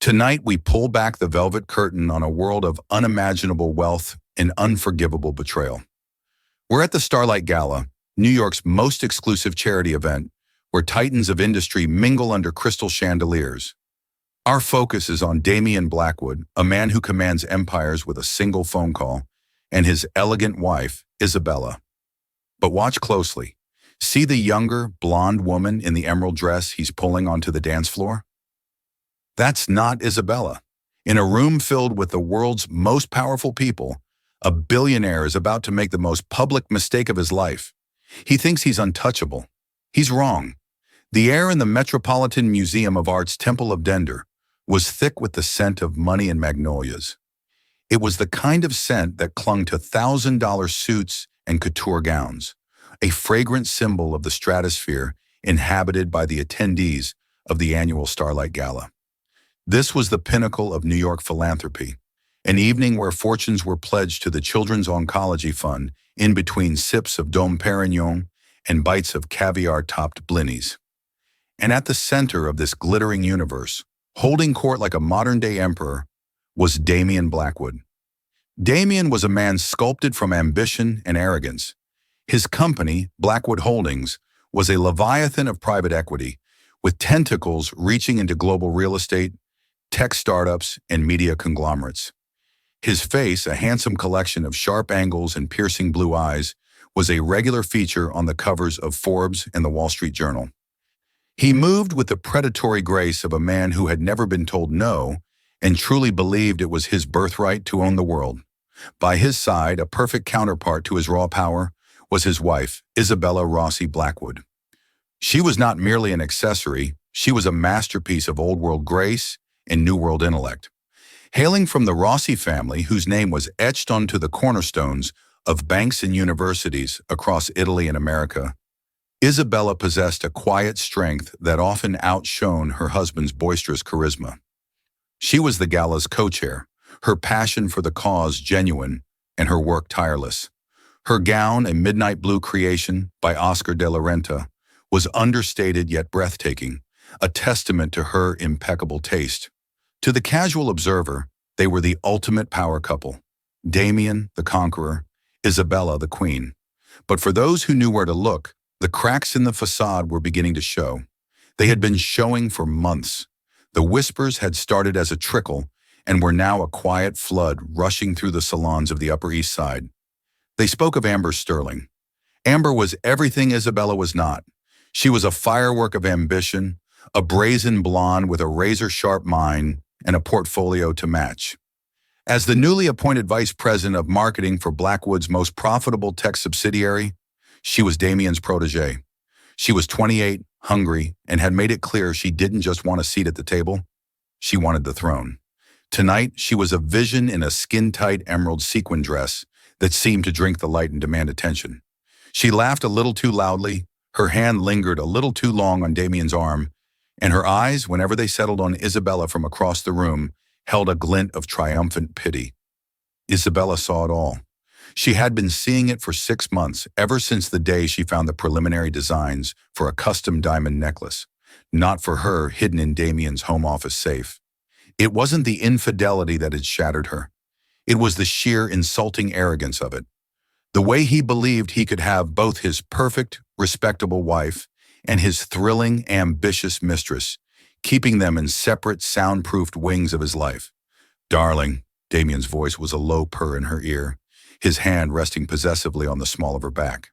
Tonight, we pull back the velvet curtain on a world of unimaginable wealth and unforgivable betrayal. We're at the Starlight Gala, New York's most exclusive charity event, where titans of industry mingle under crystal chandeliers. Our focus is on Damian Blackwood, a man who commands empires with a single phone call, and his elegant wife, Isabella. But watch closely. See the younger, blonde woman in the emerald dress he's pulling onto the dance floor? That's not Isabella. In a room filled with the world's most powerful people, a billionaire is about to make the most public mistake of his life. He thinks he's untouchable. He's wrong. The air in the Metropolitan Museum of Art's Temple of Dender was thick with the scent of money and magnolias. It was the kind of scent that clung to $1,000 suits and couture gowns, a fragrant symbol of the stratosphere inhabited by the attendees of the annual Starlight Gala. This was the pinnacle of New York philanthropy, an evening where fortunes were pledged to the Children's Oncology Fund in between sips of Dom Perignon and bites of caviar-topped blinis. And at the center of this glittering universe, holding court like a modern-day emperor, was Damian Blackwood. Damian was a man sculpted from ambition and arrogance. His company, Blackwood Holdings, was a leviathan of private equity, with tentacles reaching into global real estate, tech startups, and media conglomerates. His face, a handsome collection of sharp angles and piercing blue eyes, was a regular feature on the covers of Forbes and the Wall Street Journal. He moved with the predatory grace of a man who had never been told no and truly believed it was his birthright to own the world. By his side, a perfect counterpart to his raw power, was his wife, Isabella Rossi Blackwood. She was not merely an accessory, she was a masterpiece of old-world grace and new-world intellect. Hailing from the Rossi family, whose name was etched onto the cornerstones of banks and universities across Italy and America, Isabella possessed a quiet strength that often outshone her husband's boisterous charisma. She was the gala's co-chair, her passion for the cause genuine and her work tireless. Her gown, a midnight blue creation by Oscar de la Renta, was understated yet breathtaking, a testament to her impeccable taste. To the casual observer, they were the ultimate power couple, Damian, the conqueror, Isabella, the queen. But for those who knew where to look, the cracks in the facade were beginning to show. They had been showing for months. The whispers had started as a trickle and were now a quiet flood rushing through the salons of the Upper East Side. They spoke of Amber Sterling. Amber was everything Isabella was not. She was a firework of ambition, a brazen blonde with a razor-sharp mind and a portfolio to match. As the newly appointed vice president of marketing for Blackwood's most profitable tech subsidiary, she was Damian's protege. She was 28, hungry, and had made it clear she didn't just want a seat at the table, she wanted the throne. Tonight, she was a vision in a skin-tight emerald sequin dress that seemed to drink the light and demand attention. She laughed a little too loudly, her hand lingered a little too long on Damian's arm, and her eyes, whenever they settled on Isabella from across the room, held a glint of triumphant pity. Isabella saw it all. She had been seeing it for 6 months, ever since the day she found the preliminary designs for a custom diamond necklace, not for her hidden in Damian's home office safe. It wasn't the infidelity that had shattered her. It was the sheer insulting arrogance of it. The way he believed he could have both his perfect, respectable wife and his thrilling, ambitious mistress, keeping them in separate, soundproofed wings of his life. "Darling," Damian's voice was a low purr in her ear, his hand resting possessively on the small of her back.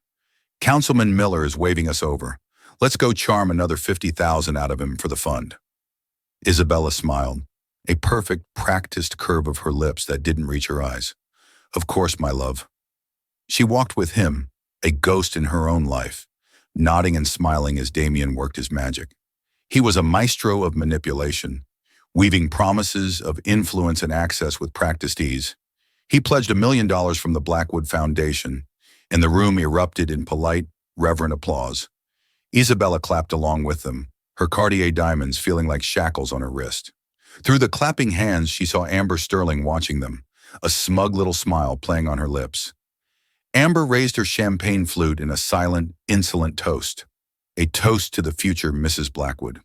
"Councilman Miller is waving us over. Let's go charm another 50,000 out of him for the fund." Isabella smiled, a perfect, practiced curve of her lips that didn't reach her eyes. "Of course, my love." She walked with him, a ghost in her own life, nodding and smiling as Damian worked his magic. He was a maestro of manipulation, weaving promises of influence and access with practiced ease. He pledged $1 million from the Blackwood Foundation, and the room erupted in polite, reverent applause. Isabella clapped along with them, her Cartier diamonds feeling like shackles on her wrist. Through the clapping hands, she saw Amber Sterling watching them, a smug little smile playing on her lips. Amber raised her champagne flute in a silent, insolent toast, a toast to the future Mrs. Blackwood.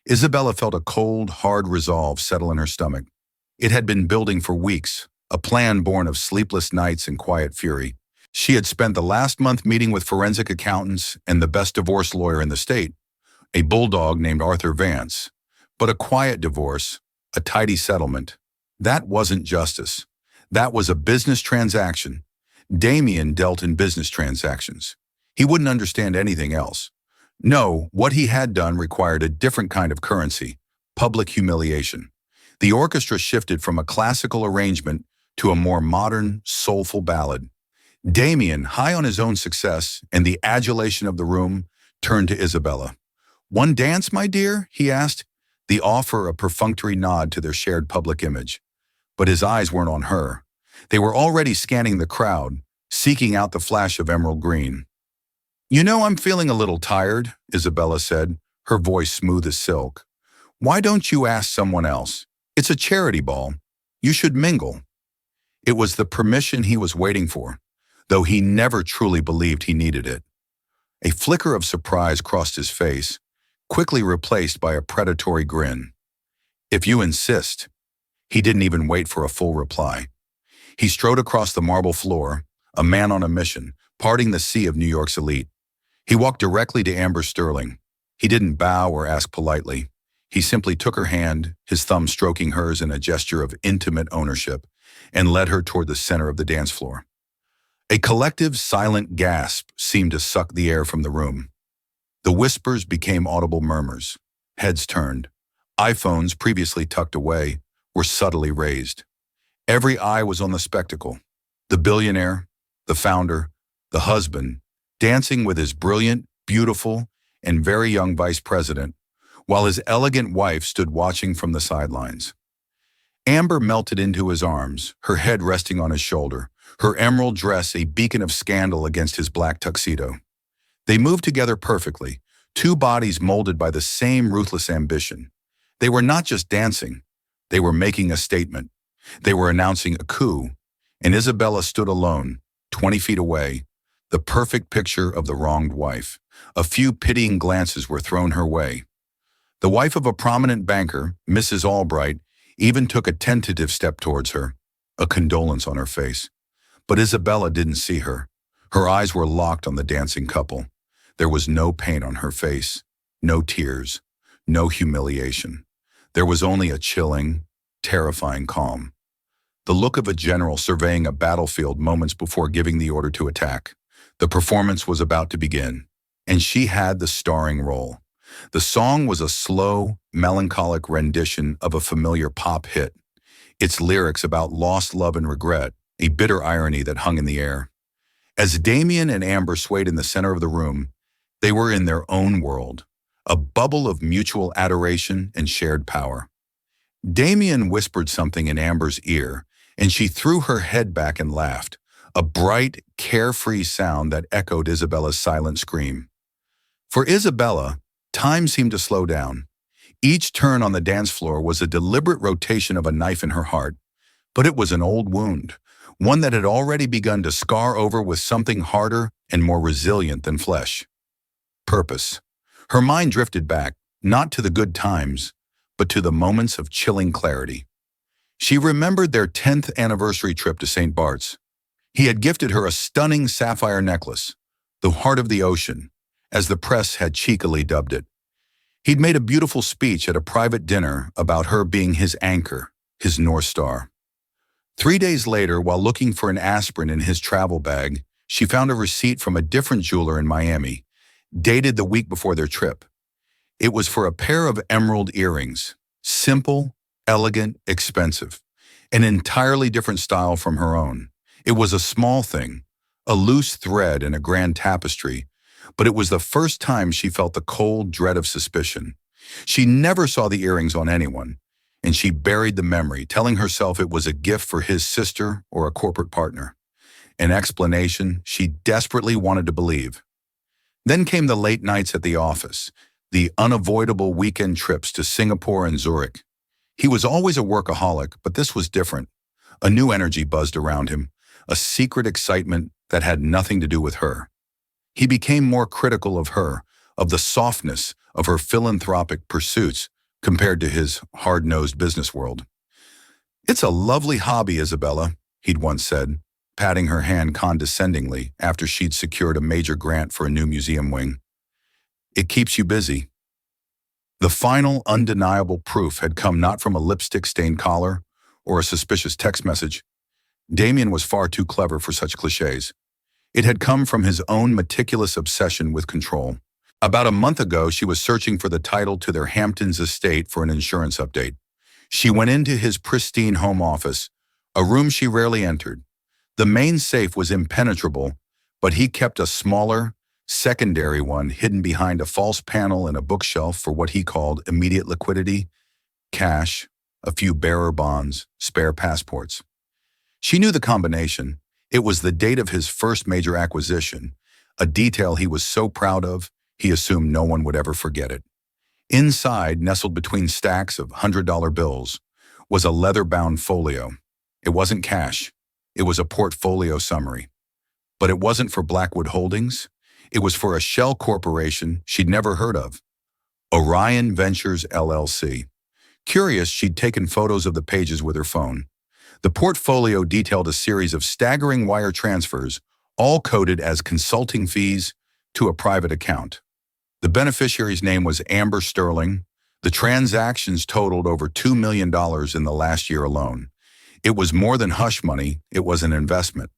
Isabella felt a cold, hard resolve settle in her stomach. It had been building for weeks, a plan born of sleepless nights and quiet fury. She had spent the last month meeting with forensic accountants and the best divorce lawyer in the state, a bulldog named Arthur Vance. But a quiet divorce, a tidy settlement, that wasn't justice. That was a business transaction. Damien dealt in business transactions. He wouldn't understand anything else. No, what he had done required a different kind of currency, public humiliation. The orchestra shifted from a classical arrangement to a more modern, soulful ballad. Damien, high on his own success and the adulation of the room, turned to Isabella. "One dance, my dear?" he asked, the offer a perfunctory nod to their shared public image. But his eyes weren't on her. They were already scanning the crowd, seeking out the flash of emerald green. "You know, I'm feeling a little tired," Isabella said, her voice smooth as silk. "Why don't you ask someone else? It's a charity ball. You should mingle." It was the permission he was waiting for, though he never truly believed he needed it. A flicker of surprise crossed his face, quickly replaced by a predatory grin. "If you insist." He didn't even wait for a full reply. He strode across the marble floor, a man on a mission, parting the sea of New York's elite. He walked directly to Amber Sterling. He didn't bow or ask politely. He simply took her hand, his thumb stroking hers in a gesture of intimate ownership, and led her toward the center of the dance floor. A collective, silent gasp seemed to suck the air from the room. The whispers became audible murmurs. Heads turned. iPhones, previously tucked away, were subtly raised. Every eye was on the spectacle. The billionaire, the founder, the husband, dancing with his brilliant, beautiful, and very young vice president, while his elegant wife stood watching from the sidelines. Amber melted into his arms, her head resting on his shoulder, her emerald dress a beacon of scandal against his black tuxedo. They moved together perfectly, two bodies molded by the same ruthless ambition. They were not just dancing, they were making a statement. They were announcing a coup, and Isabella stood alone, 20 feet away, the perfect picture of the wronged wife. A few pitying glances were thrown her way. The wife of a prominent banker, Mrs. Albright, even took a tentative step towards her, a condolence on her face. But Isabella didn't see her. Her eyes were locked on the dancing couple. There was no pain on her face, no tears, no humiliation. There was only a chilling, terrifying calm. The look of a general surveying a battlefield moments before giving the order to attack. The performance was about to begin, and she had the starring role. The song was a slow, melancholic rendition of a familiar pop hit, its lyrics about lost love and regret, a bitter irony that hung in the air. As Damien and Amber swayed in the center of the room, they were in their own world, a bubble of mutual adoration and shared power. Damien whispered something in Amber's ear, and she threw her head back and laughed, a bright, carefree sound that echoed Isabella's silent scream. For Isabella, time seemed to slow down. Each turn on the dance floor was a deliberate rotation of a knife in her heart, but it was an old wound, one that had already begun to scar over with something harder and more resilient than flesh. Purpose. Her mind drifted back, not to the good times, but to the moments of chilling clarity. She remembered their 10th anniversary trip to St. Bart's. He had gifted her a stunning sapphire necklace, the heart of the ocean, as the press had cheekily dubbed it. He'd made a beautiful speech at a private dinner about her being his anchor, his North Star. 3 days later, while looking for an aspirin in his travel bag, she found a receipt from a different jeweler in Miami, dated the week before their trip. It was for a pair of emerald earrings, simple, elegant, expensive, an entirely different style from her own. It was a small thing, a loose thread in a grand tapestry, but it was the first time she felt the cold dread of suspicion. She never saw the earrings on anyone, and she buried the memory, telling herself it was a gift for his sister or a corporate partner. An explanation she desperately wanted to believe. Then came the late nights at the office, the unavoidable weekend trips to Singapore and Zurich. He was always a workaholic, but this was different. A new energy buzzed around him, a secret excitement that had nothing to do with her. He became more critical of her, of the softness of her philanthropic pursuits, compared to his hard-nosed business world. "It's a lovely hobby, Isabella," he'd once said, patting her hand condescendingly after she'd secured a major grant for a new museum wing. "It keeps you busy." The final, undeniable proof had come not from a lipstick-stained collar or a suspicious text message. Damien was far too clever for such cliches. It had come from his own meticulous obsession with control. About a month ago, she was searching for the title to their Hamptons estate for an insurance update. She went into his pristine home office, a room she rarely entered. The main safe was impenetrable, but he kept a smaller, secondary one hidden behind a false panel in a bookshelf for what he called immediate liquidity, cash, a few bearer bonds, spare passports. She knew the combination. It was the date of his first major acquisition, a detail he was so proud of, he assumed no one would ever forget it. Inside, nestled between stacks of $100 bills, was a leather-bound folio. It wasn't cash. It was a portfolio summary. But it wasn't for Blackwood Holdings. It was for a shell corporation she'd never heard of, Orion Ventures LLC. Curious, she'd taken photos of the pages with her phone. The portfolio detailed a series of staggering wire transfers, all coded as consulting fees, to a private account. The beneficiary's name was Amber Sterling. The transactions totaled over $2 million in the last year alone. It was more than hush money, it was an investment.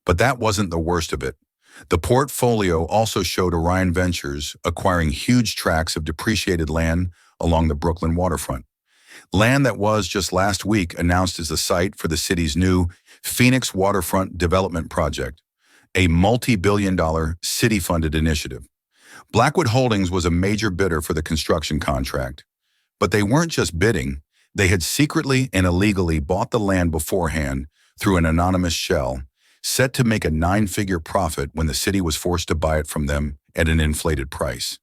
But that wasn't the worst of it. The portfolio also showed Orion Ventures acquiring huge tracts of depreciated land along the Brooklyn waterfront. Land that was, just last week, announced as the site for the city's new Phoenix Waterfront Development Project, a multi-billion-dollar city-funded initiative. Blackwood Holdings was a major bidder for the construction contract. But they weren't just bidding. They had secretly and illegally bought the land beforehand through an anonymous shell, set to make a 9-figure profit when the city was forced to buy it from them at an inflated price.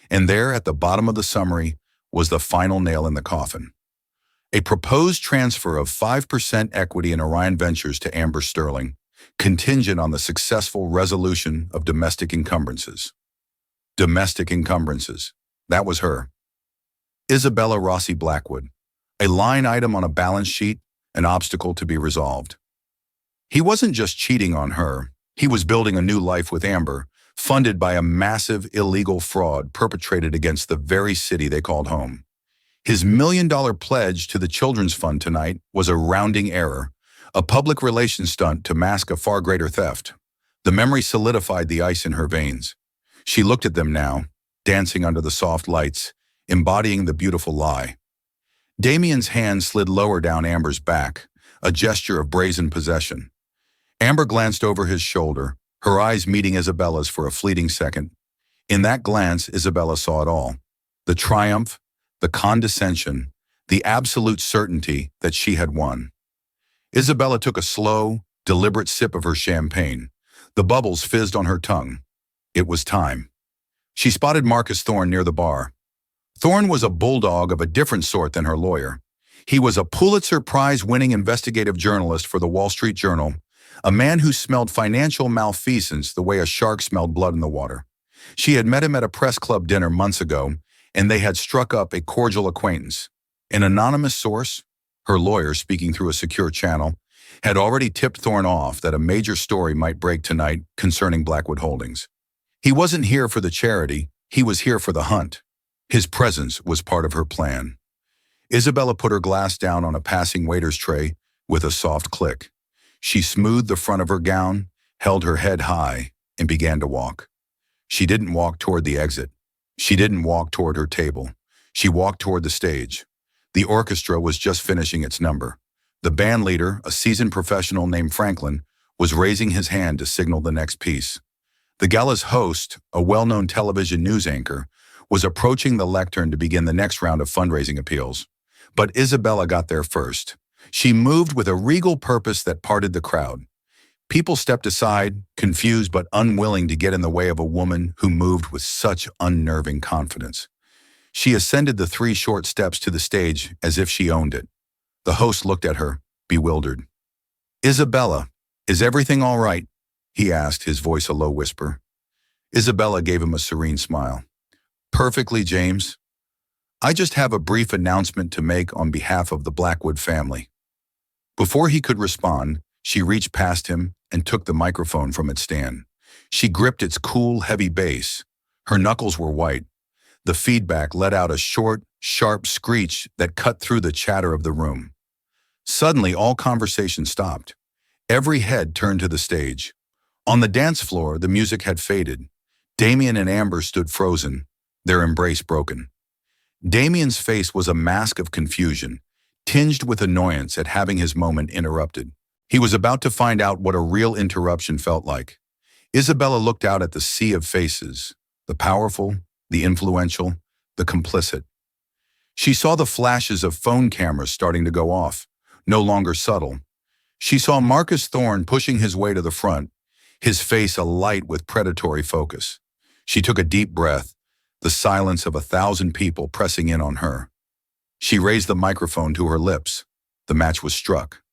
And there, at the bottom of the summary, was the final nail in the coffin. A proposed transfer of 5% equity in Orion Ventures to Amber Sterling, contingent on the successful resolution of domestic encumbrances. Domestic encumbrances. That was her. Isabella Rossi Blackwood. A line item on a balance sheet, an obstacle to be resolved. He wasn't just cheating on her. He was building a new life with Amber, funded by a massive illegal fraud perpetrated against the very city they called home. His $1 million pledge to the Children's Fund tonight was a rounding error, a public relations stunt to mask a far greater theft. The memory solidified the ice in her veins. She looked at them now, dancing under the soft lights, embodying the beautiful lie. Damien's hand slid lower down Amber's back, a gesture of brazen possession. Amber glanced over his shoulder, her eyes meeting Isabella's for a fleeting second. In that glance, Isabella saw it all. The triumph, the condescension, the absolute certainty that she had won. Isabella took a slow, deliberate sip of her champagne. The bubbles fizzed on her tongue. It was time. She spotted Marcus Thorne near the bar. Thorne was a bulldog of a different sort than her lawyer. He was a Pulitzer Prize-winning investigative journalist for the Wall Street Journal, a man who smelled financial malfeasance the way a shark smelled blood in the water. She had met him at a press club dinner months ago, and they had struck up a cordial acquaintance. An anonymous source, her lawyer speaking through a secure channel, had already tipped Thorne off that a major story might break tonight concerning Blackwood Holdings. He wasn't here for the charity, he was here for the hunt. His presence was part of her plan. Isabella put her glass down on a passing waiter's tray with a soft click. She smoothed the front of her gown, held her head high, and began to walk. She didn't walk toward the exit. She didn't walk toward her table. She walked toward the stage. The orchestra was just finishing its number. The band leader, a seasoned professional named Franklin, was raising his hand to signal the next piece. The gala's host, a well-known television news anchor, was approaching the lectern to begin the next round of fundraising appeals. But Isabella got there first. She moved with a regal purpose that parted the crowd. People stepped aside, confused but unwilling to get in the way of a woman who moved with such unnerving confidence. She ascended the 3 short steps to the stage as if she owned it. The host looked at her, bewildered. "Isabella, is everything all right?" he asked, his voice a low whisper. Isabella gave him a serene smile. "Perfectly, James. I just have a brief announcement to make on behalf of the Blackwood family. Before he could respond, she reached past him and took the microphone from its stand. She gripped its cool, heavy base. Her knuckles were white. The feedback let out a short, sharp screech that cut through the chatter of the room. Suddenly, all conversation stopped. Every head turned to the stage. On the dance floor, the music had faded. Damien and Amber stood frozen, their embrace broken. Damien's face was a mask of confusion, tinged with annoyance at having his moment interrupted. He was about to find out what a real interruption felt like. Isabella looked out at the sea of faces, the powerful, the influential, the complicit. She saw the flashes of phone cameras starting to go off, no longer subtle. She saw Marcus Thorne pushing his way to the front, his face alight with predatory focus. She took a deep breath, the silence of 1,000 people pressing in on her. She raised the microphone to her lips. The match was struck.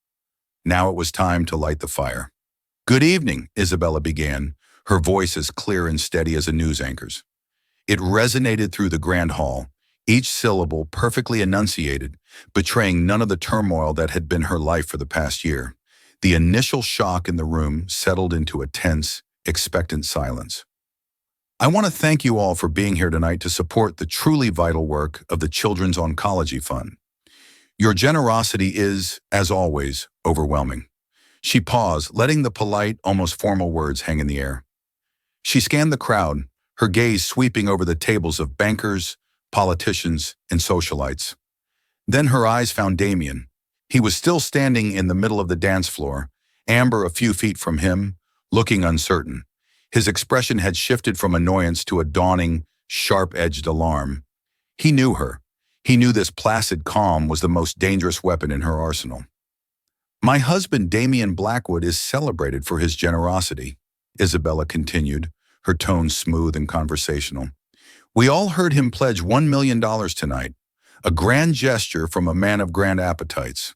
Now it was time to light the fire. "Good evening," Isabella began, her voice as clear and steady as a news anchor's. It resonated through the grand hall, each syllable perfectly enunciated, betraying none of the turmoil that had been her life for the past year. The initial shock in the room settled into a tense, expectant silence. "I want to thank you all for being here tonight to support the truly vital work of the Children's Oncology Fund. Your generosity is, as always, overwhelming." She paused, letting the polite, almost formal words hang in the air. She scanned the crowd, her gaze sweeping over the tables of bankers, politicians, and socialites. Then her eyes found Damien. He was still standing in the middle of the dance floor, Amber a few feet from him, looking uncertain. His expression had shifted from annoyance to a dawning, sharp-edged alarm. He knew her. He knew this placid calm was the most dangerous weapon in her arsenal. "My husband, Damien Blackwood, is celebrated for his generosity," Isabella continued, her tone smooth and conversational. "We all heard him pledge $1 million tonight, a grand gesture from a man of grand appetites."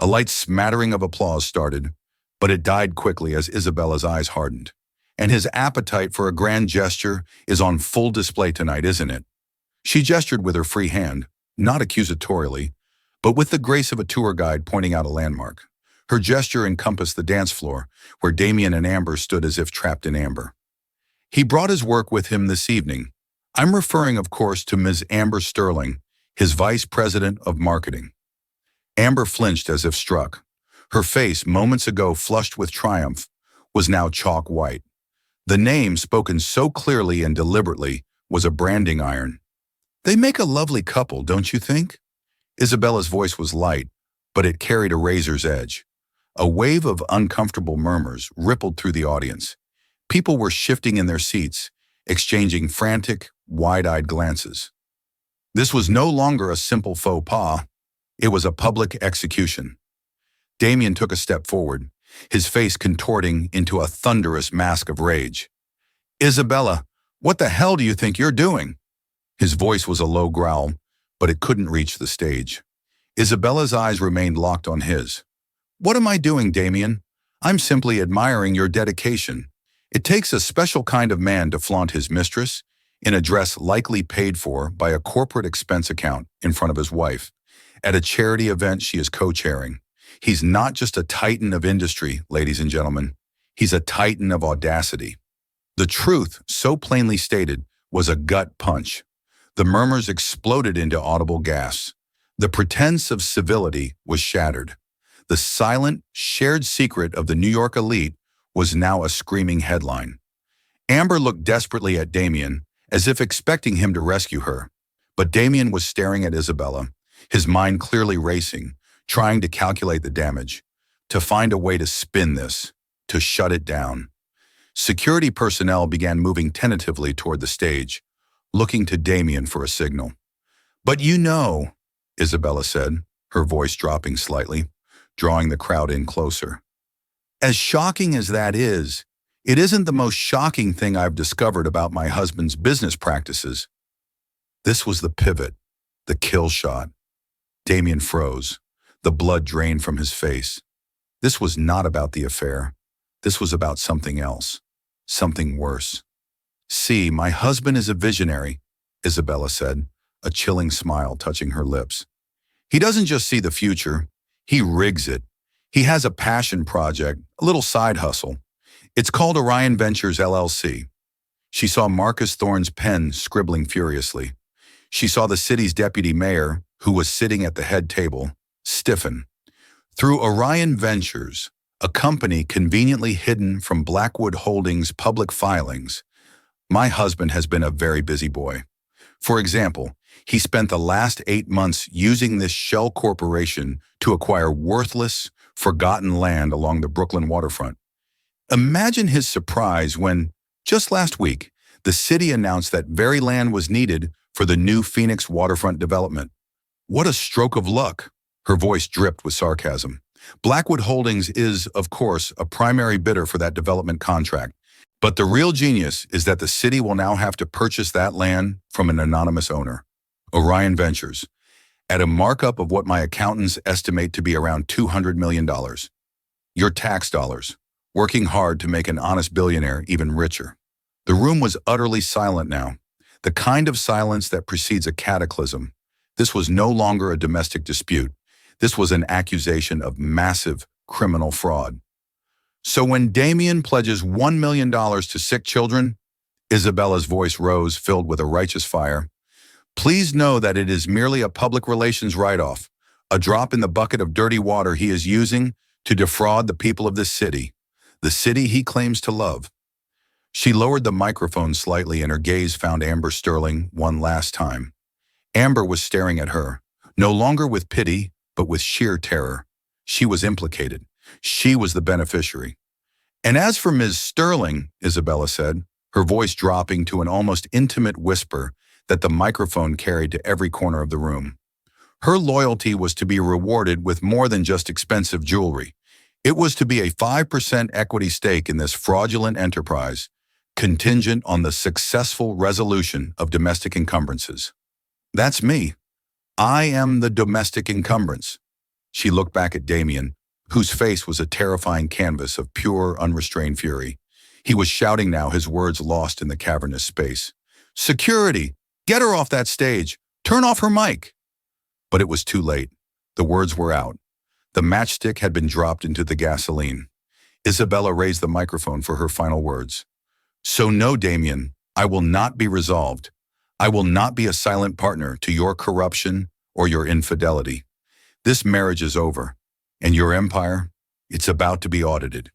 A light smattering of applause started, but it died quickly as Isabella's eyes hardened. "And his appetite for a grand gesture is on full display tonight, isn't it?" She gestured with her free hand, not accusatorially, but with the grace of a tour guide pointing out a landmark. Her gesture encompassed the dance floor, where Damien and Amber stood as if trapped in amber. "He brought his work with him this evening. I'm referring, of course, to Ms. Amber Sterling, his vice president of marketing." Amber flinched as if struck. Her face, moments ago flushed with triumph, was now chalk white. The name, spoken so clearly and deliberately, was a branding iron. "They make a lovely couple, don't you think?" Isabella's voice was light, but it carried a razor's edge. A wave of uncomfortable murmurs rippled through the audience. People were shifting in their seats, exchanging frantic, wide-eyed glances. This was no longer a simple faux pas. It was a public execution. Damien took a step forward, his face contorting into a thunderous mask of rage. "Isabella, what the hell do you think you're doing?" His voice was a low growl, but it couldn't reach the stage. Isabella's eyes remained locked on his. "What am I doing, Damien? I'm simply admiring your dedication. It takes a special kind of man to flaunt his mistress in a dress likely paid for by a corporate expense account in front of his wife, at a charity event she is co-chairing. He's not just a titan of industry, ladies and gentlemen. He's a titan of audacity." The truth, so plainly stated, was a gut punch. The murmurs exploded into audible gasps. The pretense of civility was shattered. The silent, shared secret of the New York elite was now a screaming headline. Amber looked desperately at Damien, as if expecting him to rescue her. But Damien was staring at Isabella, his mind clearly racing, trying to calculate the damage, to find a way to spin this, to shut it down. Security personnel began moving tentatively toward the stage, looking to Damien for a signal. "But you know," Isabella said, her voice dropping slightly, drawing the crowd in closer. "As shocking as that is, it isn't the most shocking thing I've discovered about my husband's business practices." This was the pivot, the kill shot. Damien froze. The blood drained from his face. This was not about the affair. This was about something else, something worse. "See, my husband is a visionary," Isabella said, a chilling smile touching her lips. He doesn't just see the future, he rigs it. He has a passion project, a little side hustle. It's called Orion Ventures LLC. She saw Marcus Thorne's pen scribbling furiously. She saw the city's deputy mayor, who was sitting at the head table, stiffen. Through Orion Ventures, a company conveniently hidden from Blackwood Holdings' public filings, my husband has been a very busy boy. For example, he spent the last 8 months using this shell corporation to acquire worthless, forgotten land along the Brooklyn waterfront. Imagine his surprise when, just last week, the city announced that very land was needed for the new Phoenix waterfront development. What a stroke of luck! Her voice dripped with sarcasm. Blackwood Holdings is, of course, a primary bidder for that development contract. But the real genius is that the city will now have to purchase that land from an anonymous owner, Orion Ventures, at a markup of what my accountants estimate to be around $200 million. Your tax dollars, working hard to make an honest billionaire even richer. The room was utterly silent now, the kind of silence that precedes a cataclysm. This was no longer a domestic dispute. This was an accusation of massive criminal fraud. So when Damien pledges $1 million to sick children, Isabella's voice rose, filled with a righteous fire. Please know that it is merely a public relations write-off, a drop in the bucket of dirty water he is using to defraud the people of this city, the city he claims to love. She lowered the microphone slightly and her gaze found Amber Sterling one last time. Amber was staring at her, no longer with pity, but with sheer terror. She was implicated. She was the beneficiary. And as for Ms. Sterling, Isabella said, her voice dropping to an almost intimate whisper that the microphone carried to every corner of the room. Her loyalty was to be rewarded with more than just expensive jewelry. It was to be a 5% equity stake in this fraudulent enterprise, contingent on the successful resolution of domestic encumbrances. That's me. I am the domestic encumbrance. She looked back at Damien, whose face was a terrifying canvas of pure, unrestrained fury. He was shouting now, his words lost in the cavernous space. Security! Get her off that stage! Turn off her mic! But it was too late. The words were out. The matchstick had been dropped into the gasoline. Isabella raised the microphone for her final words. So no, Damien, I will not be resolved. I will not be a silent partner to your corruption or your infidelity. This marriage is over, and your empire, it's about to be audited.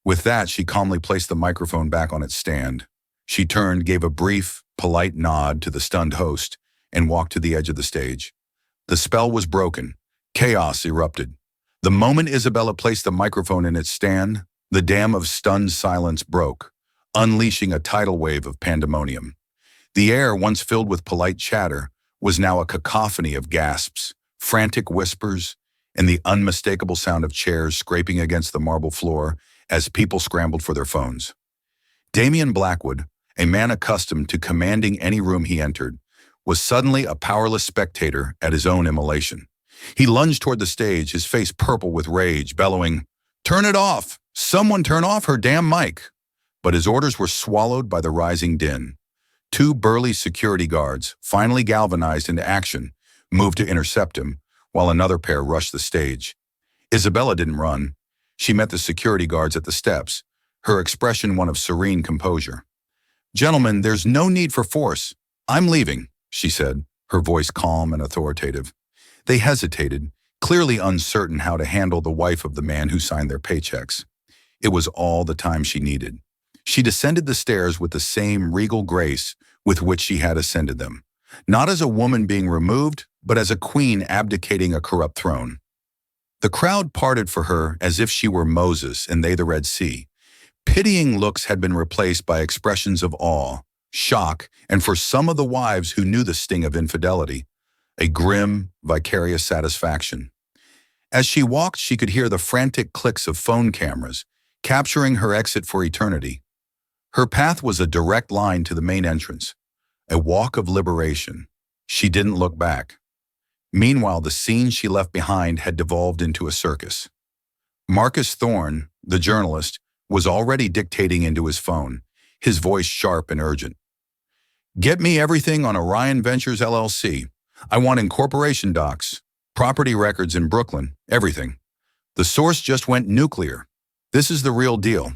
With that, she calmly placed the microphone back on its stand. She turned, gave a brief, polite nod to the stunned host, and walked to the edge of the stage. The spell was broken. Chaos erupted. The moment Isabella placed the microphone in its stand, the dam of stunned silence broke, unleashing a tidal wave of pandemonium. The air, once filled with polite chatter, was now a cacophony of gasps, frantic whispers, and the unmistakable sound of chairs scraping against the marble floor as people scrambled for their phones. Damien Blackwood, a man accustomed to commanding any room he entered, was suddenly a powerless spectator at his own immolation. He lunged toward the stage, his face purple with rage, bellowing, "Turn it off! Someone turn off her damn mic!" But his orders were swallowed by the rising din. 2 burly security guards, finally galvanized into action, moved to intercept him, while another pair rushed the stage. Isabella didn't run. She met the security guards at the steps, her expression one of serene composure. "Gentlemen, there's no need for force. I'm leaving," she said, her voice calm and authoritative. They hesitated, clearly uncertain how to handle the wife of the man who signed their paychecks. It was all the time she needed. She descended the stairs with the same regal grace with which she had ascended them, not as a woman being removed, but as a queen abdicating a corrupt throne. The crowd parted for her as if she were Moses and they the Red Sea. Pitying looks had been replaced by expressions of awe, shock, and for some of the wives who knew the sting of infidelity, a grim, vicarious satisfaction. As she walked, she could hear the frantic clicks of phone cameras, capturing her exit for eternity. Her path was a direct line to the main entrance, a walk of liberation. She didn't look back. Meanwhile, the scene she left behind had devolved into a circus. Marcus Thorne, the journalist, was already dictating into his phone, his voice sharp and urgent. Get me everything on Orion Ventures LLC. I want incorporation docs, property records in Brooklyn, everything. The source just went nuclear. This is the real deal.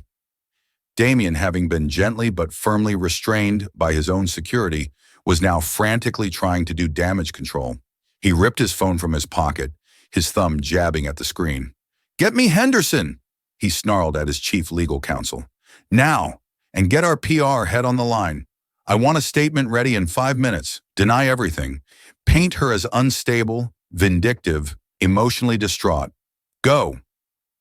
Damien, having been gently but firmly restrained by his own security, was now frantically trying to do damage control. He ripped his phone from his pocket, his thumb jabbing at the screen. "Get me Henderson," he snarled at his chief legal counsel. "Now, and get our PR head on the line. I want a statement ready in 5 minutes. Deny everything. Paint her as unstable, vindictive, emotionally distraught. Go."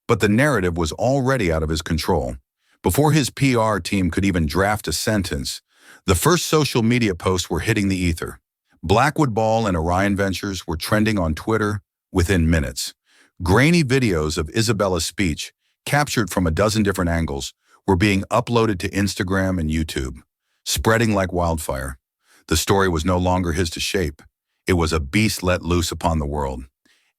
But the narrative was already out of his control. Before his PR team could even draft a sentence, the first social media posts were hitting the ether. Blackwood Ball and Orion Ventures were trending on Twitter within minutes. Grainy videos of Isabella's speech, captured from a dozen different angles, were being uploaded to Instagram and YouTube, spreading like wildfire. The story was no longer his to shape. It was a beast let loose upon the world.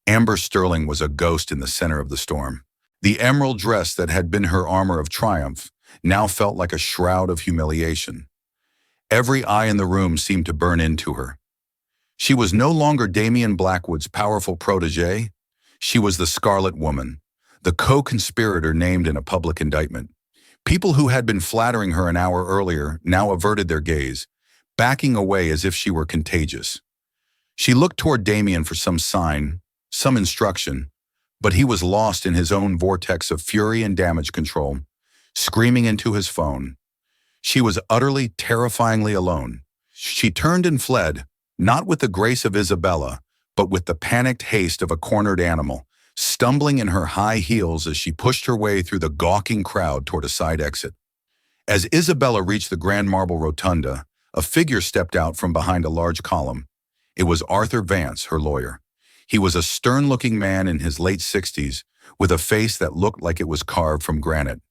Amber Sterling was a ghost in the center of the storm. The emerald dress that had been her armor of triumph now felt like a shroud of humiliation. Every eye in the room seemed to burn into her. She was no longer Damien Blackwood's powerful protege. She was the Scarlet Woman, the co-conspirator named in a public indictment. People who had been flattering her an hour earlier now averted their gaze, backing away as if she were contagious. She looked toward Damien for some sign, some instruction, but he was lost in his own vortex of fury and damage control, screaming into his phone. She was utterly, terrifyingly alone. She turned and fled, not with the grace of Isabella, but with the panicked haste of a cornered animal, stumbling in her high heels as she pushed her way through the gawking crowd toward a side exit. As Isabella reached the Grand Marble Rotunda, a figure stepped out from behind a large column. It was Arthur Vance, her lawyer. He was a stern-looking man in his late 60s, with a face that looked like it was carved from granite.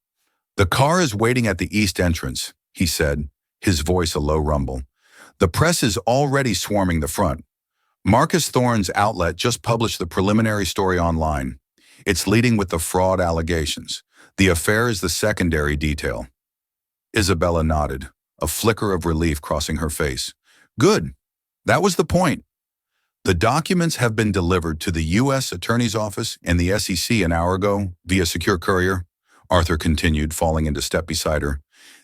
"The car is waiting at the east entrance," he said, his voice a low rumble. "The press is already swarming the front. Marcus Thorne's outlet just published the preliminary story online. It's leading with the fraud allegations. The affair is the secondary detail." Isabella nodded, a flicker of relief crossing her face. "Good. That was the point. The documents have been delivered to the U.S. Attorney's Office and the SEC an hour ago via secure courier," Arthur continued, falling into step beside her.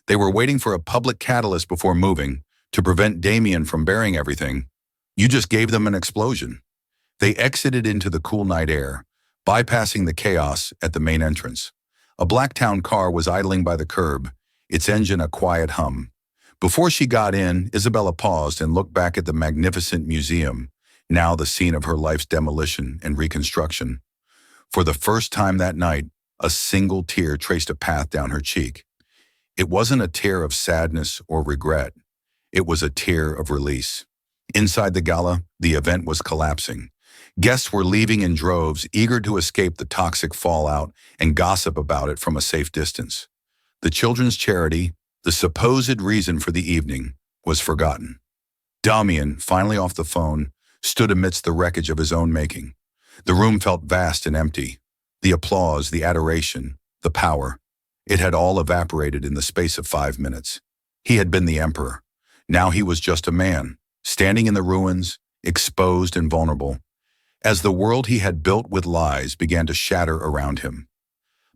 "They were waiting for a public catalyst before moving, to prevent Damien from burying everything. You just gave them an explosion." They exited into the cool night air, bypassing the chaos at the main entrance. A Blacktown car was idling by the curb, its engine a quiet hum. Before she got in, Isabella paused and looked back at the magnificent museum, now the scene of her life's demolition and reconstruction. For the first time that night, a single tear traced a path down her cheek. It wasn't a tear of sadness or regret. It was a tear of release. Inside the gala, the event was collapsing. Guests were leaving in droves, eager to escape the toxic fallout and gossip about it from a safe distance. The children's charity, the supposed reason for the evening, was forgotten. Damien, finally off the phone, stood amidst the wreckage of his own making. The room felt vast and empty. The applause, the adoration, the power. It had all evaporated in the space of 5 minutes. He had been the emperor. Now he was just a man, standing in the ruins, exposed and vulnerable, as the world he had built with lies began to shatter around him.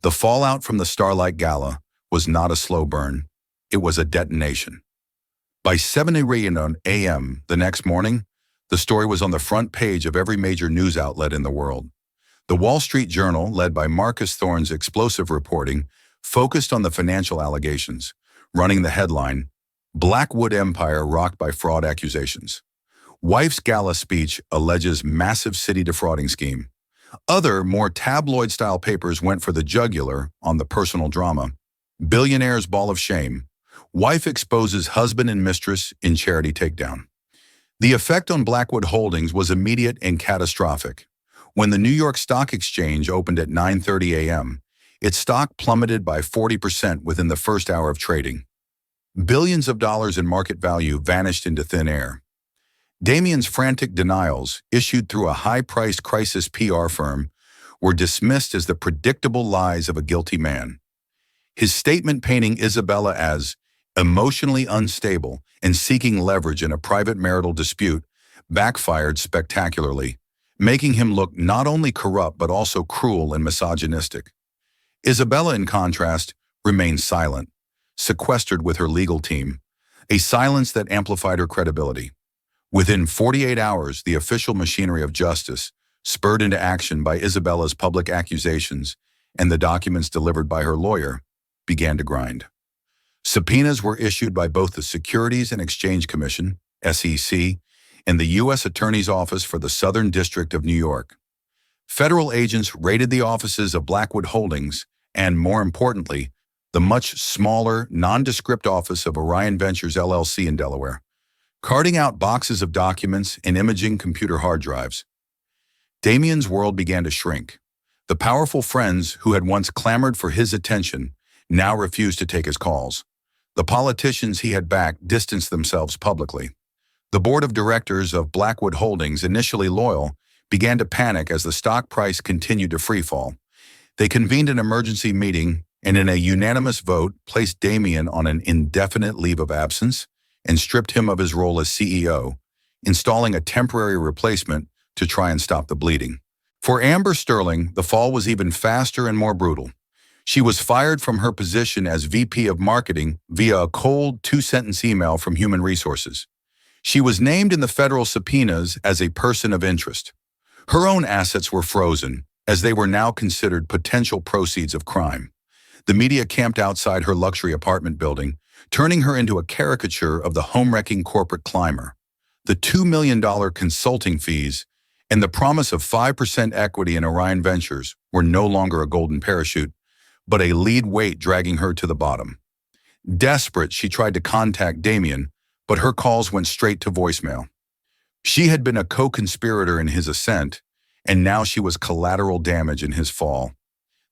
The fallout from the Starlight Gala was not a slow burn. It was a detonation. By 7 a.m. the next morning, the story was on the front page of every major news outlet in the world. The Wall Street Journal, led by Marcus Thorne's explosive reporting, focused on the financial allegations, running the headline, "Blackwood Empire Rocked by Fraud Accusations." Wife's gala speech alleges massive city defrauding scheme. Other, more tabloid-style papers went for the jugular on the personal drama. Billionaire's ball of shame. Wife exposes husband and mistress in charity takedown. The effect on Blackwood Holdings was immediate and catastrophic. When the New York Stock Exchange opened at 9:30 a.m., its stock plummeted by 40% within the first hour of trading. Billions of dollars in market value vanished into thin air. Damien's frantic denials, issued through a high-priced crisis PR firm, were dismissed as the predictable lies of a guilty man. His statement painting Isabella as emotionally unstable, and seeking leverage in a private marital dispute, backfired spectacularly, making him look not only corrupt but also cruel and misogynistic. Isabella, in contrast, remained silent, sequestered with her legal team, a silence that amplified her credibility. Within 48 hours, the official machinery of justice, spurred into action by Isabella's public accusations and the documents delivered by her lawyer, began to grind. Subpoenas were issued by both the Securities and Exchange Commission, SEC, and the U.S. Attorney's Office for the Southern District of New York. Federal agents raided the offices of Blackwood Holdings and, more importantly, the much smaller, nondescript office of Orion Ventures LLC in Delaware, carting out boxes of documents and imaging computer hard drives. Damien's world began to shrink. The powerful friends who had once clamored for his attention now refused to take his calls. The politicians he had backed distanced themselves publicly. The board of directors of Blackwood Holdings, initially loyal, began to panic as the stock price continued to freefall. They convened an emergency meeting and, in a unanimous vote, placed Damien on an indefinite leave of absence and stripped him of his role as CEO, installing a temporary replacement to try and stop the bleeding. For Amber Sterling, the fall was even faster and more brutal. She was fired from her position as VP of Marketing via a cold two-sentence email from Human Resources. She was named in the federal subpoenas as a person of interest. Her own assets were frozen, as they were now considered potential proceeds of crime. The media camped outside her luxury apartment building, turning her into a caricature of the home-wrecking corporate climber. The $2 million consulting fees and the promise of 5% equity in Orion Ventures were no longer a golden parachute, but a lead weight dragging her to the bottom. Desperate, she tried to contact Damien, but her calls went straight to voicemail. She had been a co-conspirator in his ascent, and now she was collateral damage in his fall.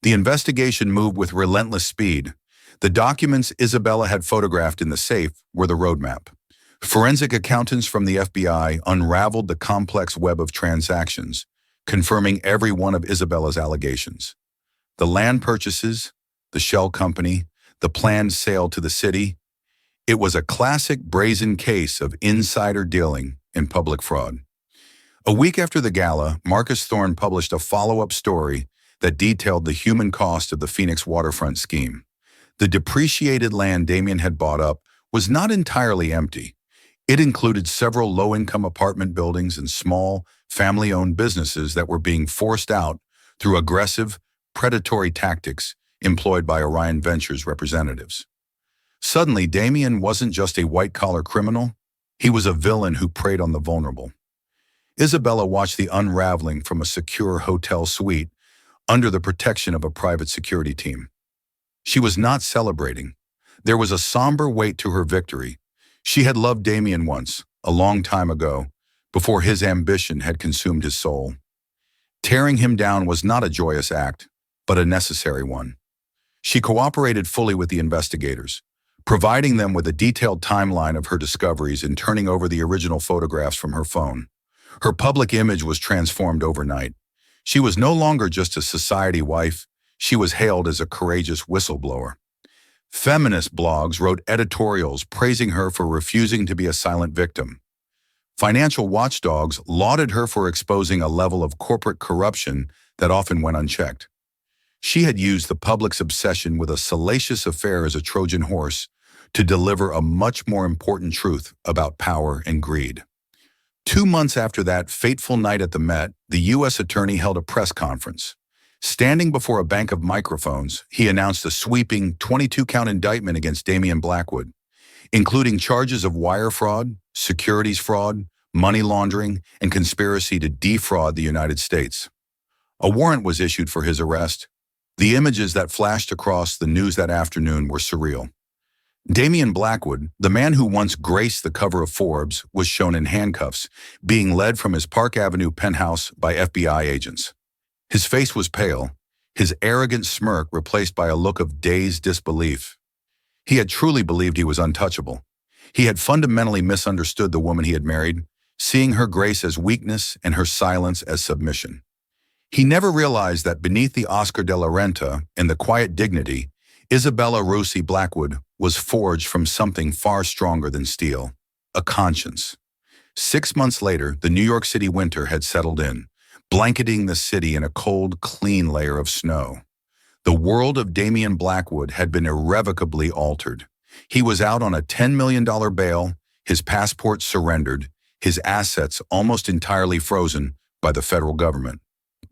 The investigation moved with relentless speed. The documents Isabella had photographed in the safe were the roadmap. Forensic accountants from the FBI unraveled the complex web of transactions, confirming every one of Isabella's allegations. The land purchases, the shell company, the planned sale to the city. It was a classic brazen case of insider dealing and public fraud. A week after the gala, Marcus Thorne published a follow-up story that detailed the human cost of the Phoenix waterfront scheme. The depreciated land Damien had bought up was not entirely empty. It included several low-income apartment buildings and small, family-owned businesses that were being forced out through aggressive, predatory tactics employed by Orion Ventures representatives. Suddenly, Damien wasn't just a white-collar criminal, he was a villain who preyed on the vulnerable. Isabella watched the unraveling from a secure hotel suite under the protection of a private security team. She was not celebrating. There was a somber weight to her victory. She had loved Damien once, a long time ago, before his ambition had consumed his soul. Tearing him down was not a joyous act, but a necessary one. She cooperated fully with the investigators, providing them with a detailed timeline of her discoveries and turning over the original photographs from her phone. Her public image was transformed overnight. She was no longer just a society wife, she was hailed as a courageous whistleblower. Feminist blogs wrote editorials praising her for refusing to be a silent victim. Financial watchdogs lauded her for exposing a level of corporate corruption that often went unchecked. She had used the public's obsession with a salacious affair as a Trojan horse to deliver a much more important truth about power and greed. 2 months after that fateful night at the Met, the U.S. Attorney held a press conference. Standing before a bank of microphones, he announced a sweeping 22-count indictment against Damien Blackwood, including charges of wire fraud, securities fraud, money laundering, and conspiracy to defraud the United States. A warrant was issued for his arrest. The images that flashed across the news that afternoon were surreal. Damien Blackwood, the man who once graced the cover of Forbes, was shown in handcuffs, being led from his Park Avenue penthouse by FBI agents. His face was pale, his arrogant smirk replaced by a look of dazed disbelief. He had truly believed he was untouchable. He had fundamentally misunderstood the woman he had married, seeing her grace as weakness and her silence as submission. He never realized that beneath the Oscar de la Renta and the quiet dignity, Isabella Rossi Blackwood was forged from something far stronger than steel, a conscience. 6 months later, the New York City winter had settled in, blanketing the city in a cold, clean layer of snow. The world of Damian Blackwood had been irrevocably altered. He was out on a $10 million bail, his passport surrendered, his assets almost entirely frozen by the federal government.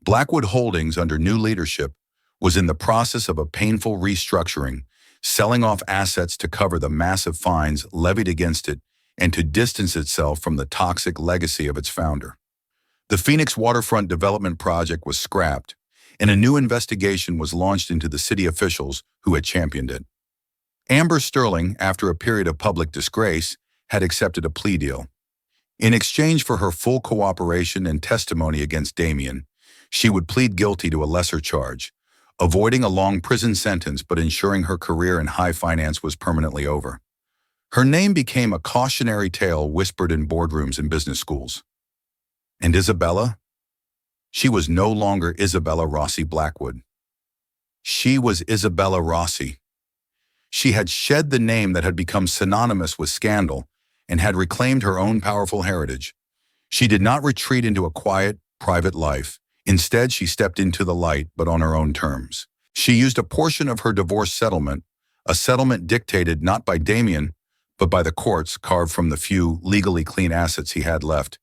Blackwood Holdings, under new leadership, was in the process of a painful restructuring, selling off assets to cover the massive fines levied against it and to distance itself from the toxic legacy of its founder. The Phoenix waterfront development project was scrapped, and a new investigation was launched into the city officials who had championed it. Amber Sterling, after a period of public disgrace, had accepted a plea deal. In exchange for her full cooperation and testimony against Damian, she would plead guilty to a lesser charge, avoiding a long prison sentence but ensuring her career in high finance was permanently over. Her name became a cautionary tale whispered in boardrooms and business schools. And Isabella? She was no longer Isabella Rossi Blackwood. She was Isabella Rossi. She had shed the name that had become synonymous with scandal and had reclaimed her own powerful heritage. She did not retreat into a quiet, private life. Instead, she stepped into the light, but on her own terms. She used a portion of her divorce settlement, a settlement dictated not by Damian, but by the courts carved from the few legally clean assets he had left,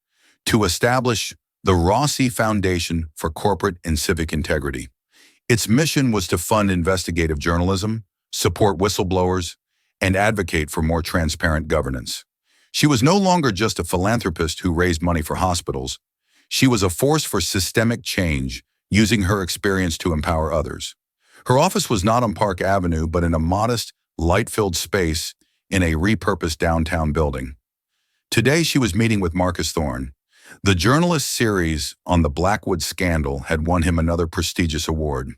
to establish the Rossi Foundation for Corporate and Civic Integrity. Its mission was to fund investigative journalism, support whistleblowers, and advocate for more transparent governance. She was no longer just a philanthropist who raised money for hospitals. She was a force for systemic change, using her experience to empower others. Her office was not on Park Avenue, but in a modest, light-filled space in a repurposed downtown building. Today, she was meeting with Marcus Thorne. The journalist series on the Blackwood scandal had won him another prestigious award.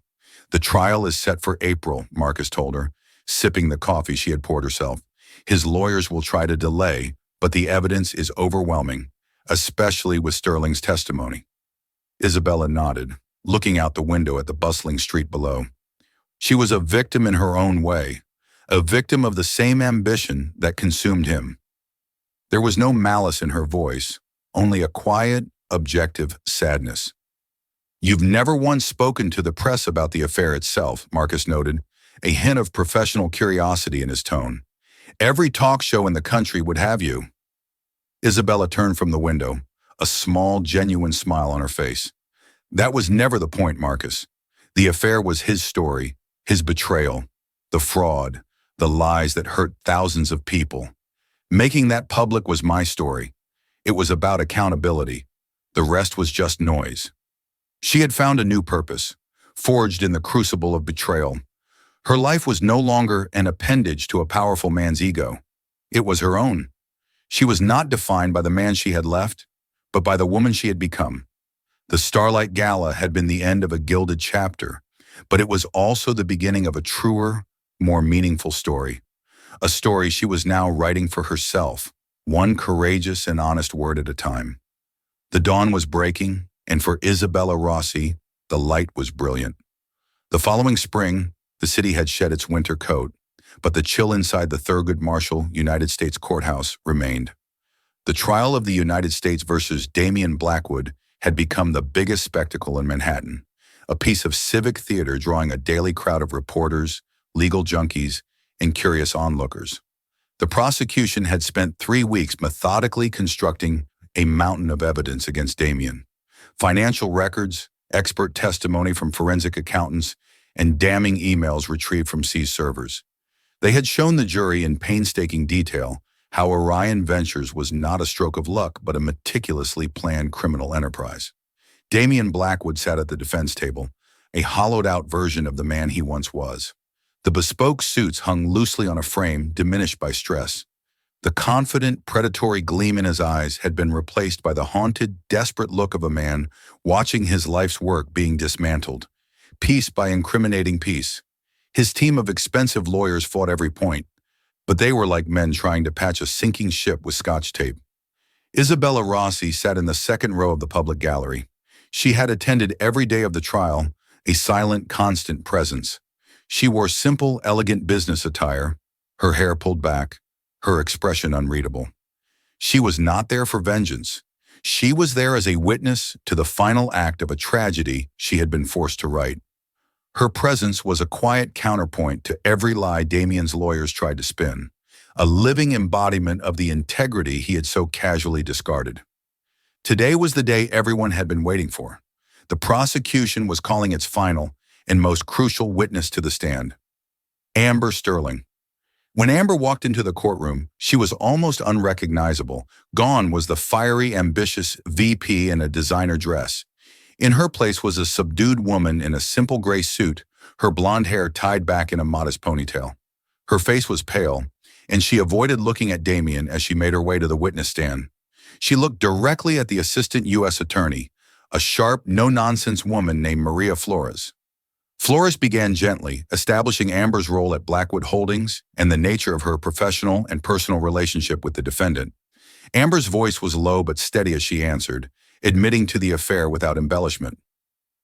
The trial is set for April, Marcus told her, sipping the coffee she had poured herself. His lawyers will try to delay, but the evidence is overwhelming, especially with Sterling's testimony. Isabella nodded, looking out the window at the bustling street below. She was a victim in her own way, a victim of the same ambition that consumed him. There was no malice in her voice, only a quiet, objective sadness. "You've never once spoken to the press about the affair itself," Marcus noted, a hint of professional curiosity in his tone. "Every talk show in the country would have you." Isabella turned from the window, a small, genuine smile on her face. "That was never the point, Marcus. The affair was his story, his betrayal, the fraud, the lies that hurt thousands of people. Making that public was my story. It was about accountability. The rest was just noise." She had found a new purpose, forged in the crucible of betrayal. Her life was no longer an appendage to a powerful man's ego. It was her own. She was not defined by the man she had left, but by the woman she had become. The Starlight Gala had been the end of a gilded chapter, but it was also the beginning of a truer, more meaningful story. A story she was now writing for herself, one courageous and honest word at a time. The dawn was breaking, and for Isabella Rossi, the light was brilliant. The following spring, the city had shed its winter coat, but the chill inside the Thurgood Marshall United States Courthouse remained. The trial of the United States versus Damian Blackwood had become the biggest spectacle in Manhattan, a piece of civic theater drawing a daily crowd of reporters, legal junkies, and curious onlookers. The prosecution had spent 3 weeks methodically constructing a mountain of evidence against Damian. Financial records, expert testimony from forensic accountants, and damning emails retrieved from seized servers. They had shown the jury in painstaking detail how Orion Ventures was not a stroke of luck but a meticulously planned criminal enterprise. Damian Blackwood sat at the defense table, a hollowed-out version of the man he once was. The bespoke suits hung loosely on a frame diminished by stress. The confident, predatory gleam in his eyes had been replaced by the haunted, desperate look of a man watching his life's work being dismantled, piece by incriminating piece. His team of expensive lawyers fought every point, but they were like men trying to patch a sinking ship with Scotch tape. Isabella Rossi sat in the second row of the public gallery. She had attended every day of the trial, a silent, constant presence. She wore simple, elegant business attire, her hair pulled back, her expression unreadable. She was not there for vengeance. She was there as a witness to the final act of a tragedy she had been forced to write. Her presence was a quiet counterpoint to every lie Damien's lawyers tried to spin, a living embodiment of the integrity he had so casually discarded. Today was the day everyone had been waiting for. The prosecution was calling its final and most crucial witness to the stand, Amber Sterling. When Amber walked into the courtroom, she was almost unrecognizable. Gone was the fiery, ambitious VP in a designer dress. In her place was a subdued woman in a simple gray suit, her blonde hair tied back in a modest ponytail. Her face was pale, and she avoided looking at Damien as she made her way to the witness stand. She looked directly at the assistant U.S. attorney, a sharp, no-nonsense woman named Maria Flores. Flores began gently, establishing Amber's role at Blackwood Holdings and the nature of her professional and personal relationship with the defendant. Amber's voice was low but steady as she answered, admitting to the affair without embellishment.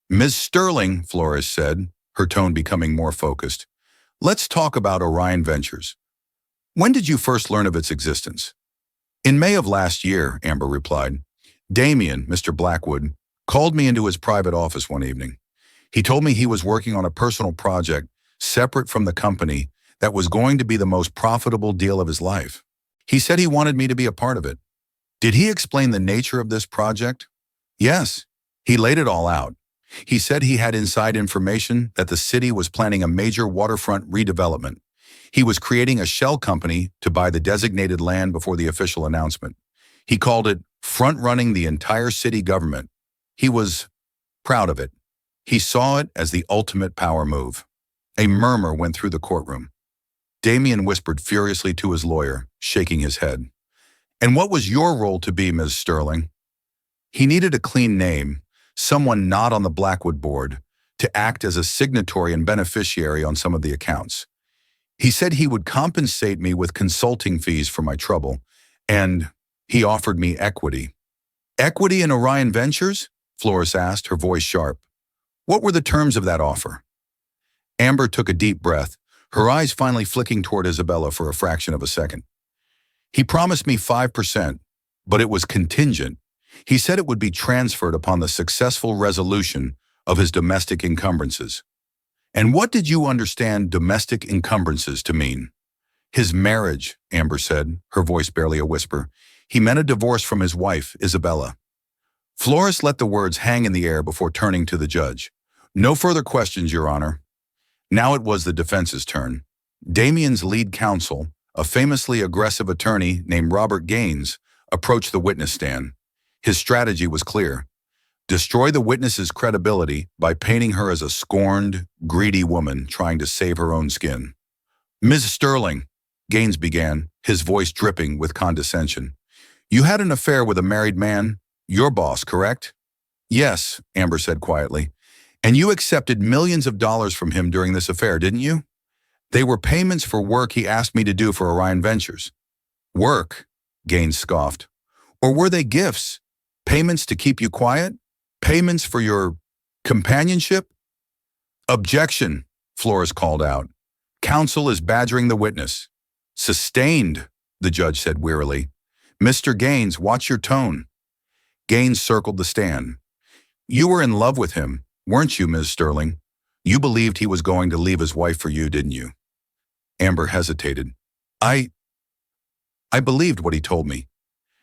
"Ms. Sterling," Flores said, her tone becoming more focused, "let's talk about Orion Ventures. When did you first learn of its existence?" "In May of last year," Amber replied. "Damien, Mr. Blackwood, called me into his private office one evening. He told me he was working on a personal project separate from the company that was going to be the most profitable deal of his life. He said he wanted me to be a part of it." "Did he explain the nature of this project?" "Yes. He laid it all out. He said he had inside information that the city was planning a major waterfront redevelopment. He was creating a shell company to buy the designated land before the official announcement. He called it front-running the entire city government. He was proud of it. He saw it as the ultimate power move." A murmur went through the courtroom. Damien whispered furiously to his lawyer, shaking his head. "And what was your role to be, Ms. Sterling?" "He needed a clean name, someone not on the Blackwood board, to act as a signatory and beneficiary on some of the accounts. He said he would compensate me with consulting fees for my trouble, and he offered me equity." "Equity in Orion Ventures?" Flores asked, her voice sharp. "What were the terms of that offer?" Amber took a deep breath, her eyes finally flicking toward Isabella for a fraction of a second. "He promised me 5%, but it was contingent. He said it would be transferred upon the successful resolution of his domestic encumbrances." "And what did you understand domestic encumbrances to mean?" "His marriage," Amber said, her voice barely a whisper. "He meant a divorce from his wife, Isabella." Flores let the words hang in the air before turning to the judge. "No further questions, Your Honor." Now it was the defense's turn. Damien's lead counsel, a famously aggressive attorney named Robert Gaines, approached the witness stand. His strategy was clear: destroy the witness's credibility by painting her as a scorned, greedy woman trying to save her own skin. "Ms. Sterling," Gaines began, his voice dripping with condescension, "you had an affair with a married man, your boss, correct?" "Yes," Amber said quietly. "And you accepted millions of dollars from him during this affair, didn't you?" "They were payments for work he asked me to do for Orion Ventures." "Work?" Gaines scoffed. "Or were they gifts? Payments to keep you quiet? Payments for your companionship?" "Objection," Flores called out. "Counsel is badgering the witness." "Sustained," the judge said wearily. "Mr. Gaines, watch your tone." Gaines circled the stand. "You were in love with him, weren't you, Ms. Sterling? You believed he was going to leave his wife for you, didn't you?" Amber hesitated. I believed what he told me.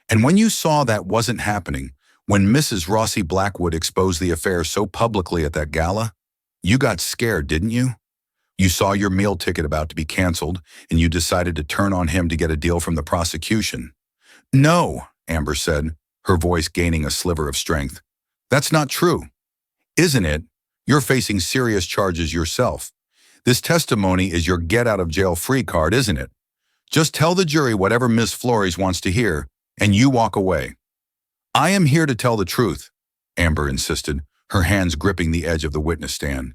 And when you saw that wasn't happening, when Mrs. Rossi Blackwood exposed the affair so publicly at that gala, you got scared, didn't you? You saw your meal ticket about to be canceled, and you decided to turn on him to get a deal from the prosecution. "No," Amber said, her voice gaining a sliver of strength. "That's not true." "Isn't it? You're facing serious charges yourself. This testimony is your get-out-of-jail-free card, isn't it? Just tell the jury whatever Miss Flores wants to hear, and you walk away." "I am here to tell the truth," Amber insisted, her hands gripping the edge of the witness stand.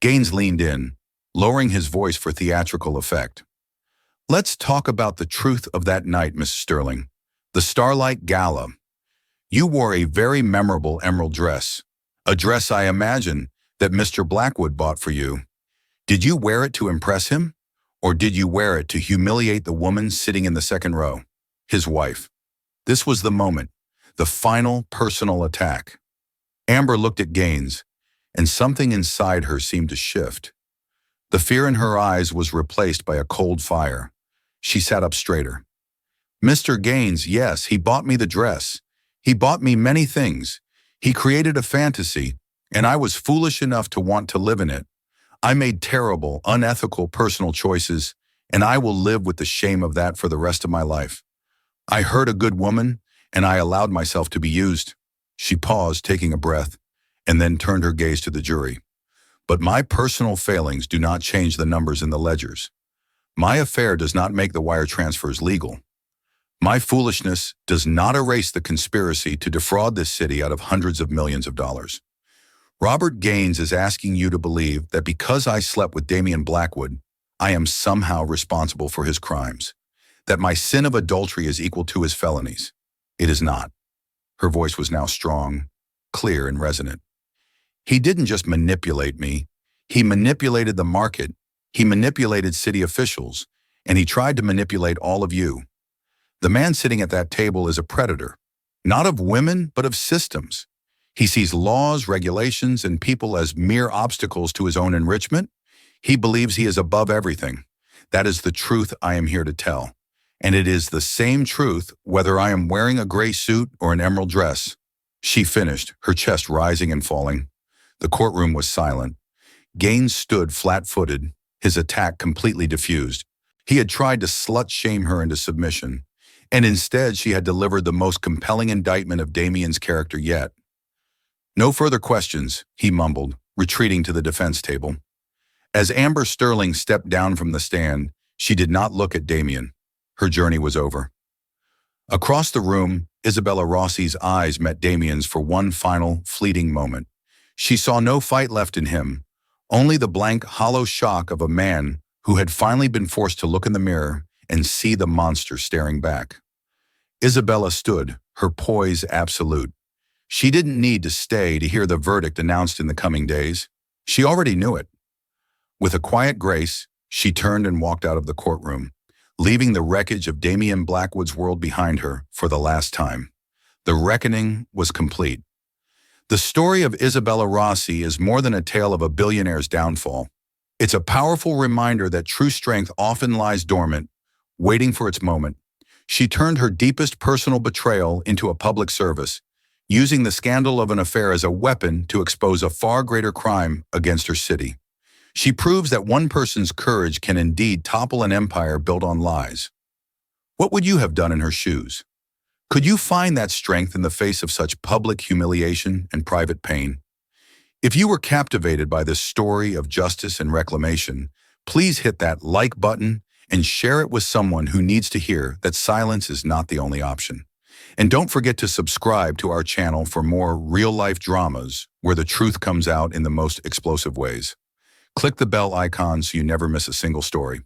Gaines leaned in, lowering his voice for theatrical effect. "Let's talk about the truth of that night, Miss Sterling. The Starlight Gala. You wore a very memorable emerald dress, a dress I imagine that Mr. Blackwood bought for you. Did you wear it to impress him? Or did you wear it to humiliate the woman sitting in the second row, his wife? This was the moment, the final personal attack. Amber looked at Gaines, and something inside her seemed to shift. The fear in her eyes was replaced by a cold fire. She sat up straighter. Mr. Gaines, yes, he bought me the dress. He bought me many things. He created a fantasy, and I was foolish enough to want to live in it. I made terrible, unethical personal choices, and I will live with the shame of that for the rest of my life. I hurt a good woman, and I allowed myself to be used. She paused, taking a breath, and then turned her gaze to the jury. But my personal failings do not change the numbers in the ledgers. My affair does not make the wire transfers legal. My foolishness does not erase the conspiracy to defraud this city out of hundreds of millions of dollars. Robert Gaines is asking you to believe that because I slept with Damian Blackwood, I am somehow responsible for his crimes, that my sin of adultery is equal to his felonies. It is not. Her voice was now strong, clear, and resonant. He didn't just manipulate me. He manipulated the market. He manipulated city officials, and he tried to manipulate all of you. The man sitting at that table is a predator, not of women, but of systems. He sees laws, regulations, and people as mere obstacles to his own enrichment. He believes he is above everything. That is the truth I am here to tell. And it is the same truth whether I am wearing a gray suit or an emerald dress. She finished, her chest rising and falling. The courtroom was silent. Gaines stood flat-footed, his attack completely diffused. He had tried to slut-shame her into submission, and instead she had delivered the most compelling indictment of Damian's character yet. No further questions, he mumbled, retreating to the defense table. As Amber Sterling stepped down from the stand, she did not look at Damian. Her journey was over. Across the room, Isabella Rossi's eyes met Damian's for one final, fleeting moment. She saw no fight left in him, only the blank, hollow shock of a man who had finally been forced to look in the mirror and see the monster staring back. Isabella stood, her poise absolute. She didn't need to stay to hear the verdict announced in the coming days. She already knew it. With a quiet grace, she turned and walked out of the courtroom, leaving the wreckage of Damian Blackwood's world behind her for the last time. The reckoning was complete. The story of Isabella Rossi is more than a tale of a billionaire's downfall. It's a powerful reminder that true strength often lies dormant, waiting for its moment. She turned her deepest personal betrayal into a public service, using the scandal of an affair as a weapon to expose a far greater crime against her city. She proves that one person's courage can indeed topple an empire built on lies. What would you have done in her shoes? Could you find that strength in the face of such public humiliation and private pain? If you were captivated by this story of justice and reclamation, please hit that like button and share it with someone who needs to hear that silence is not the only option. And don't forget to subscribe to our channel for more real-life dramas where the truth comes out in the most explosive ways. Click the bell icon so you never miss a single story.